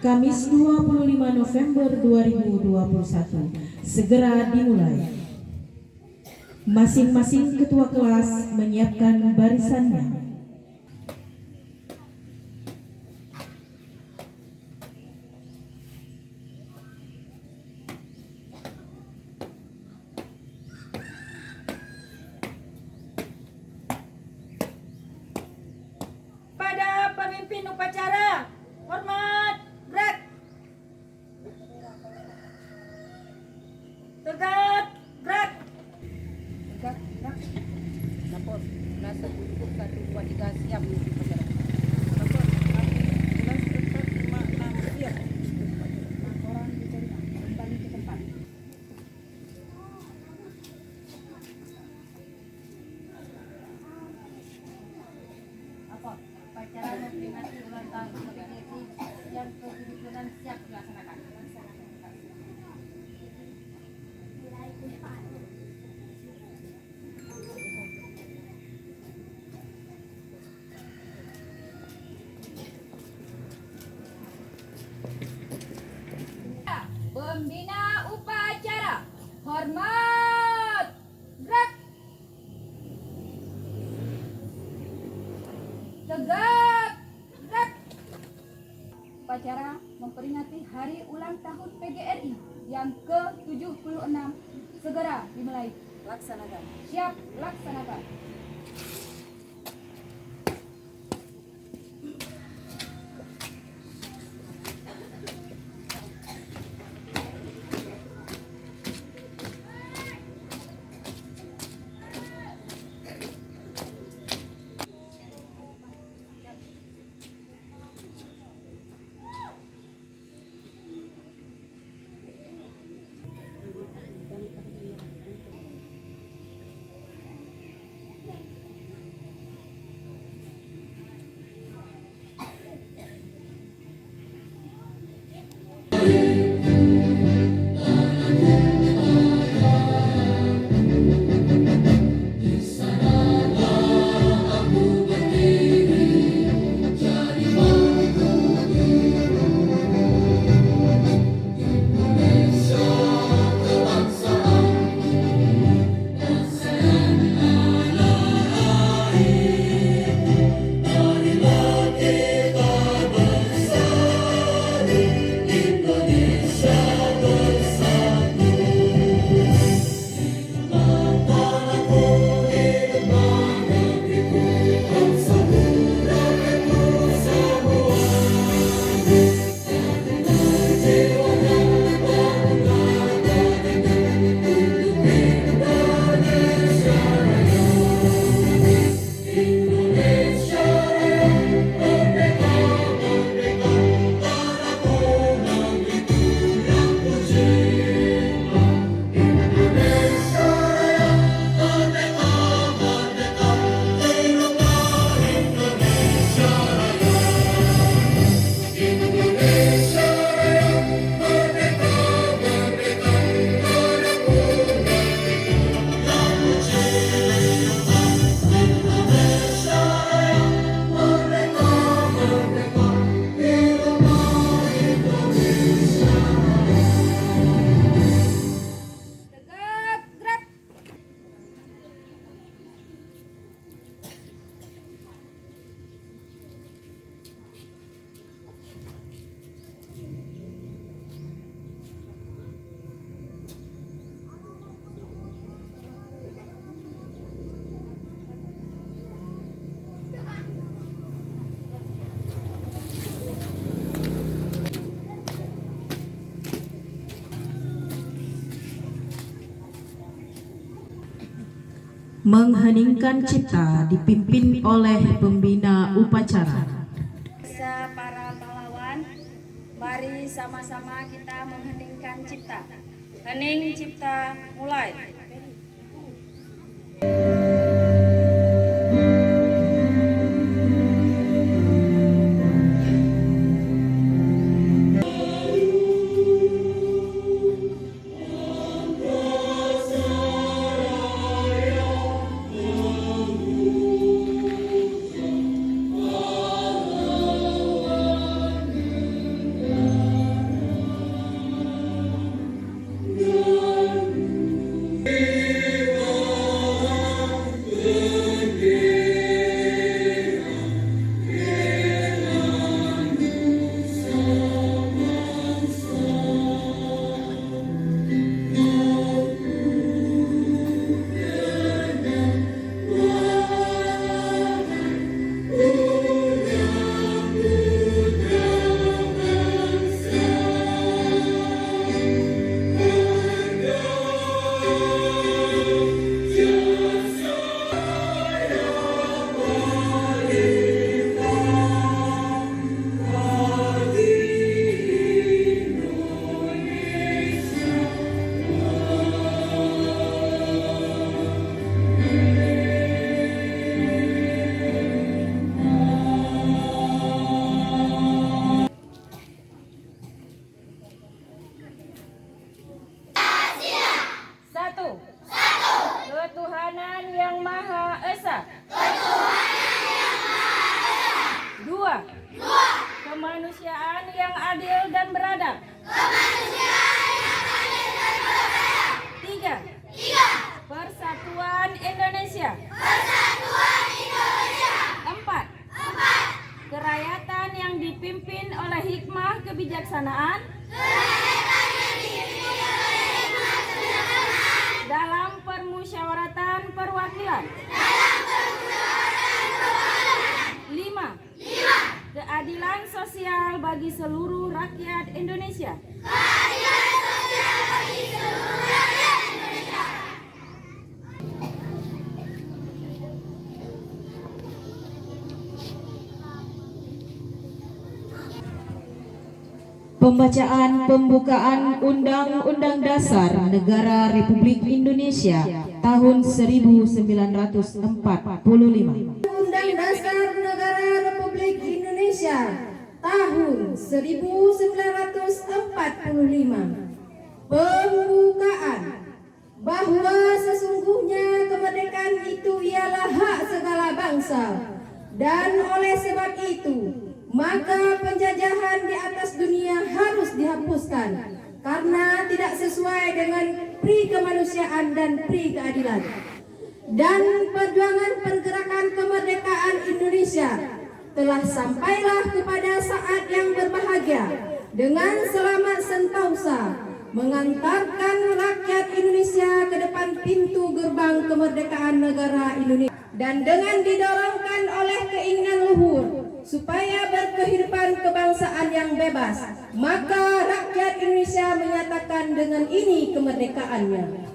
Kamis 25 November 2021 segera dimulai. Masing-masing ketua kelas menyiapkan barisannya. Pada pemimpin upacara, hormat, gerak. Tegak, gerak. Tegak, gerak. Lapor, kelas 1, 1, 2, 3, siap. Lapor, kelas 4, 5, 6, siap. Orang diterima, kembali ke tempat. Lapor, upacara memperingati ulang tahun PGRI yang ke-76 siap dilaksanakan. Pembina upacara, hormat, gerak. Tegak, gerak. Upacara memperingati hari ulang tahun PGRI yang ke-76 segera dimulai. Laksanakan. Siap, laksanakan. Tegak, gerak. Mengheningkan cipta dipimpin oleh pembina upacara. Para pahlawan, mari sama-sama kita mengheningkan cipta. Hening cipta, mulai. Pembacaan pembukaan Undang-Undang Dasar Negara Republik Indonesia tahun 1945. Undang Dasar Negara Republik Indonesia tahun 1945. Pembukaan bahwa sesungguhnya kemerdekaan itu ialah hak segala bangsa, dan oleh sebab itu maka penjajahan di atas dunia harus dihapuskan karena tidak sesuai dengan pri kemanusiaan dan pri keadilan. Dan perjuangan pergerakan kemerdekaan Indonesia telah sampailah kepada saat yang berbahagia dengan selamat sentosa mengantarkan rakyat Indonesia ke depan pintu gerbang kemerdekaan negara Indonesia, dan dengan didorongkan oleh keinginan luhur supaya berkehidupan kebangsaan yang bebas, maka rakyat Indonesia menyatakan dengan ini kemerdekaannya.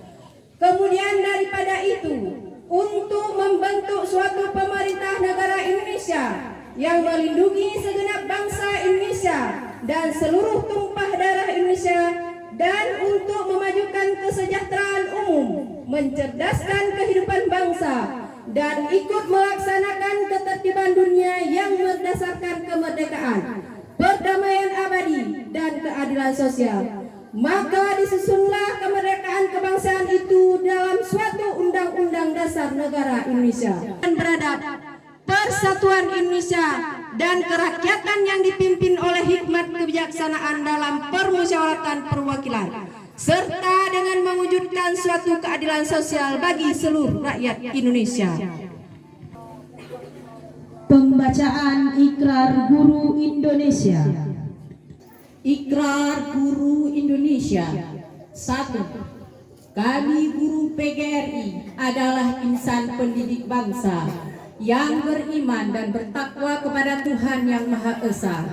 Kemudian daripada itu, untuk membentuk suatu pemerintah negara Indonesia yang melindungi segenap bangsa Indonesia dan seluruh tumpah darah Indonesia, dan untuk memajukan kesejahteraan umum, mencerdaskan kehidupan bangsa, dan ikut melaksanakan ketertiban dunia yang berdasarkan kemerdekaan, perdamaian abadi, dan keadilan sosial, maka disusunlah kemerdekaan kebangsaan itu dalam suatu Undang-Undang Dasar Negara Indonesia dan beradab, persatuan Indonesia, dan kerakyatan yang dipimpin oleh hikmat kebijaksanaan dalam permusyawaratan perwakilan, serta dengan mewujudkan suatu keadilan sosial bagi seluruh rakyat Indonesia. Pembacaan Ikrar Guru Indonesia. Ikrar Guru Indonesia. 1. Kami guru PGRI adalah insan pendidik bangsa yang beriman dan bertakwa kepada Tuhan Yang Maha Esa.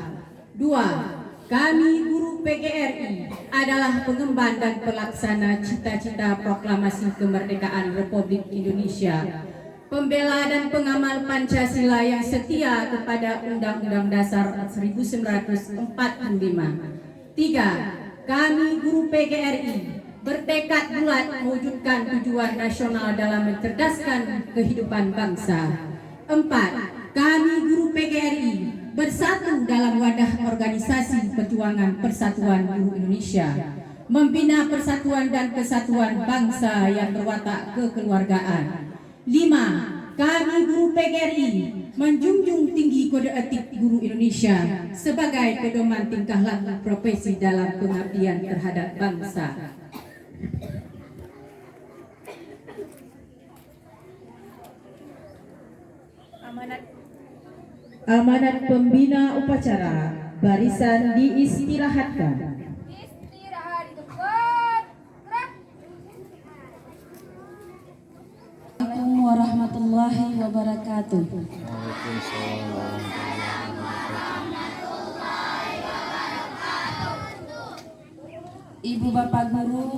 2. Kami guru PGRI adalah pengemban dan pelaksana cita-cita proklamasi kemerdekaan Republik Indonesia, pembela dan pengamal Pancasila yang setia kepada Undang-Undang Dasar 1945. 3. Kami guru PGRI bertekad bulat mewujudkan tujuan nasional dalam mencerdaskan kehidupan bangsa. 4. Kami guru PGRI bersatu dalam wadah organisasi perjuangan Persatuan Guru Indonesia, membina persatuan dan kesatuan bangsa yang berwatak kekeluargaan. 5. Kami guru PGRI menjunjung tinggi kode etik guru Indonesia sebagai pedoman tingkah laku profesi dalam pengabdian terhadap bangsa. Amanat pembina upacara, barisan diistirahatkan. Istirahat di tempat. Gerak. Assalamualaikum warahmatullahi wabarakatuh. Ibu bapak guru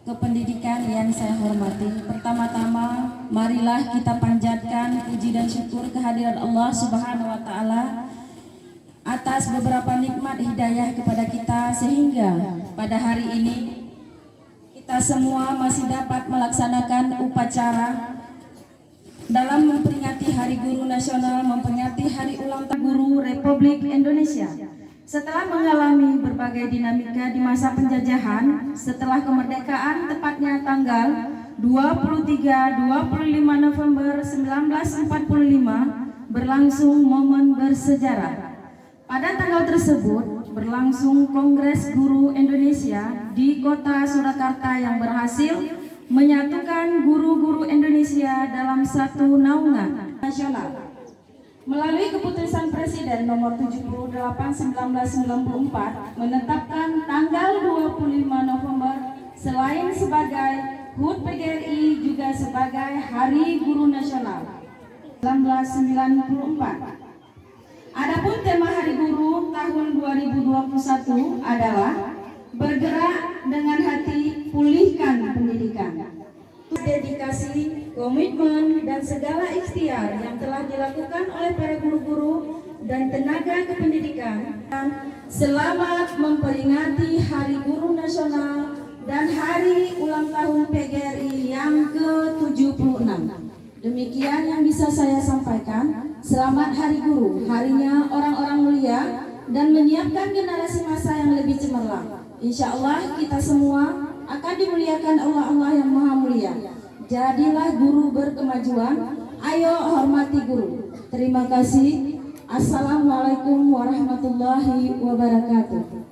kependidikan yang saya hormati, pertama-tama marilah kita panjatkan puji dan syukur kehadiran Allah Subhanahu wa taala atas beberapa nikmat hidayah kepada kita sehingga pada hari ini kita semua masih dapat melaksanakan upacara dalam memperingati Hari Guru Nasional, memperingati Hari Ulang Tahun Guru Republik Indonesia. Setelah mengalami berbagai dinamika di masa penjajahan, setelah kemerdekaan tepatnya tanggal 23-25 November 1945 berlangsung momen bersejarah. Pada tanggal tersebut berlangsung Kongres Guru Indonesia di kota Surakarta yang berhasil menyatukan guru-guru Indonesia dalam satu naungan nasional. Melalui keputusan Presiden nomor 78 1994 menetapkan tanggal 25 November selain sebagai HUT PGRI juga sebagai Hari Guru Nasional 1994. Adapun tema Hari Guru tahun 2021 adalah bergerak dengan hati pulihkan pendidikan. Dedikasi, komitmen, dan segala ikhtiar yang telah dilakukan oleh para guru-guru dan tenaga kependidikan Selamat memperingati Hari Guru Nasional dan Hari Ulang Tahun PGRI yang ke-76. Demikian yang bisa saya sampaikan. Selamat Hari Guru, harinya orang-orang mulia dan menyiapkan generasi masa yang lebih cemerlang. Insya Allah kita semua akan dimuliakan Allah yang Maha Mulia. Jadilah guru berkemajuan. Ayo hormati guru. Terima kasih. Assalamualaikum warahmatullahi wabarakatuh.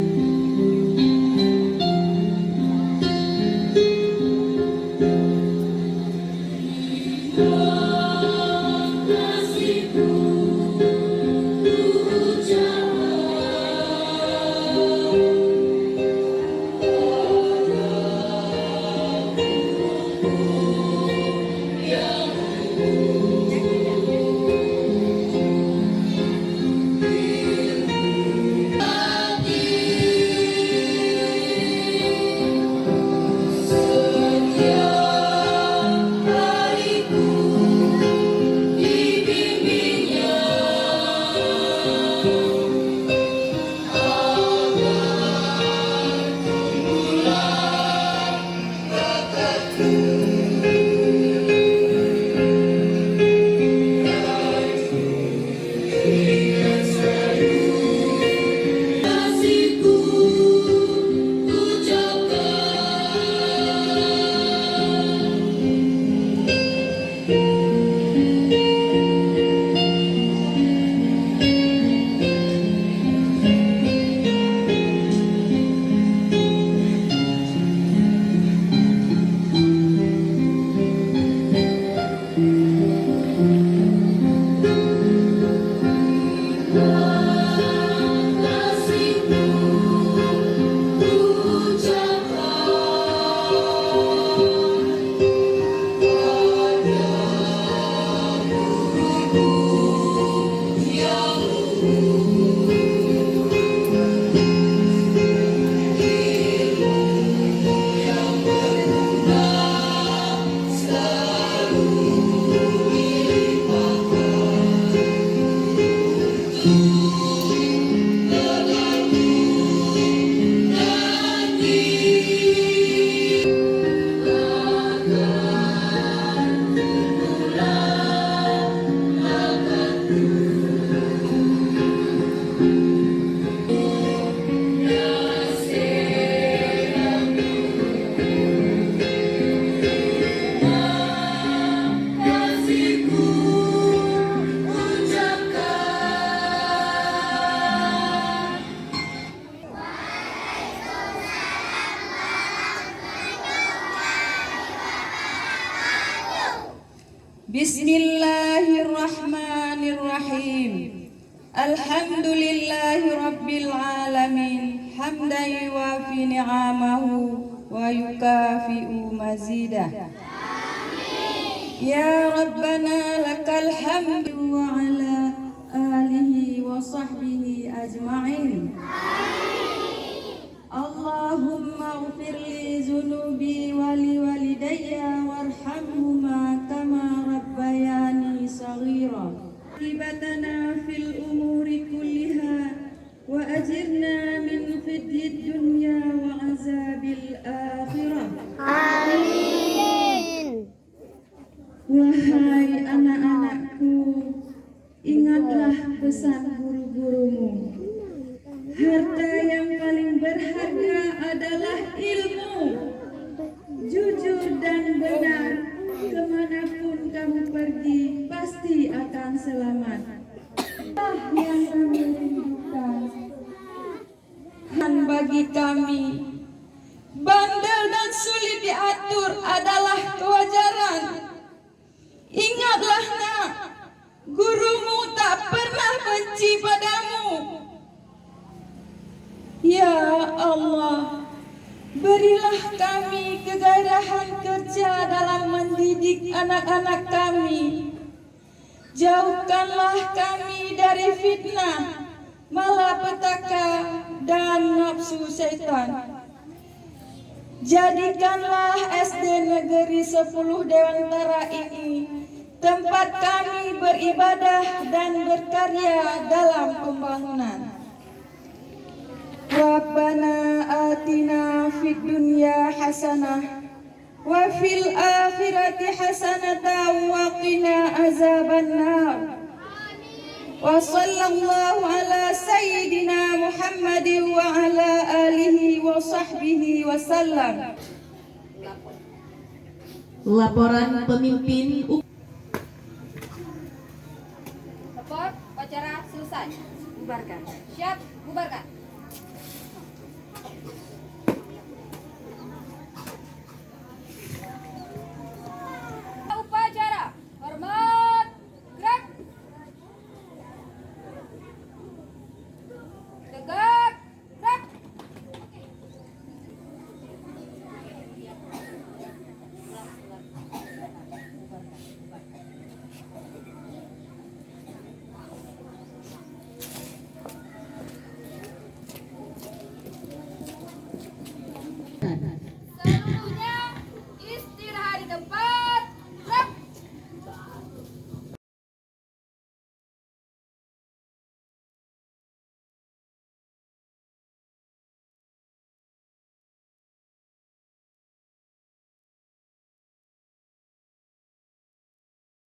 Bismillahirrahmanirrahim. Alhamdulillahi rabbil alamin. Hamdan yuwafi ni'amahu wa yukafi'u mazidah. Ya Rabbana lakal hamdu wa ala alihi wa sahbihi ajma'in. Allahumma ghfir li zunubi wa li walidayya warhamhuma kama rabbayani saghira. Ibatana fil umuri kulliha wa ajirna min khizyid dunya wa azabil akhirah. Amin. Wahai anak-anakku, ingatlah pesan guru-gurumu. Harta yang paling berharga adalah ilmu. Jujur dan benar, kemanapun kamu pergi, pasti akan selamat. Allah yang kami rindukan. Dan bagi kami, bandel dan sulit diatur adalah kewajaran. Ingatlah nak, gurumu tak pernah benci padamu. Ya Allah, berilah kami kegairahan kerja dalam mendidik anak-anak kami. Jauhkanlah kami dari fitnah, malapetaka, dan nafsu syaitan. Jadikanlah SD Negeri 10 Dewantara ini tempat kami beribadah dan berkarya dalam pembangunan. Rabbana atina fid dunya hasanah wa fil akhirati hasanatan wa qina azabannar. Wa sallallahu ala sayyidina Muhammadin wa ala alihi wa sahbihi wa sallam. Laporan pemimpin Lapor, upacara selesai. Bubarkan. Siap, bubarkan.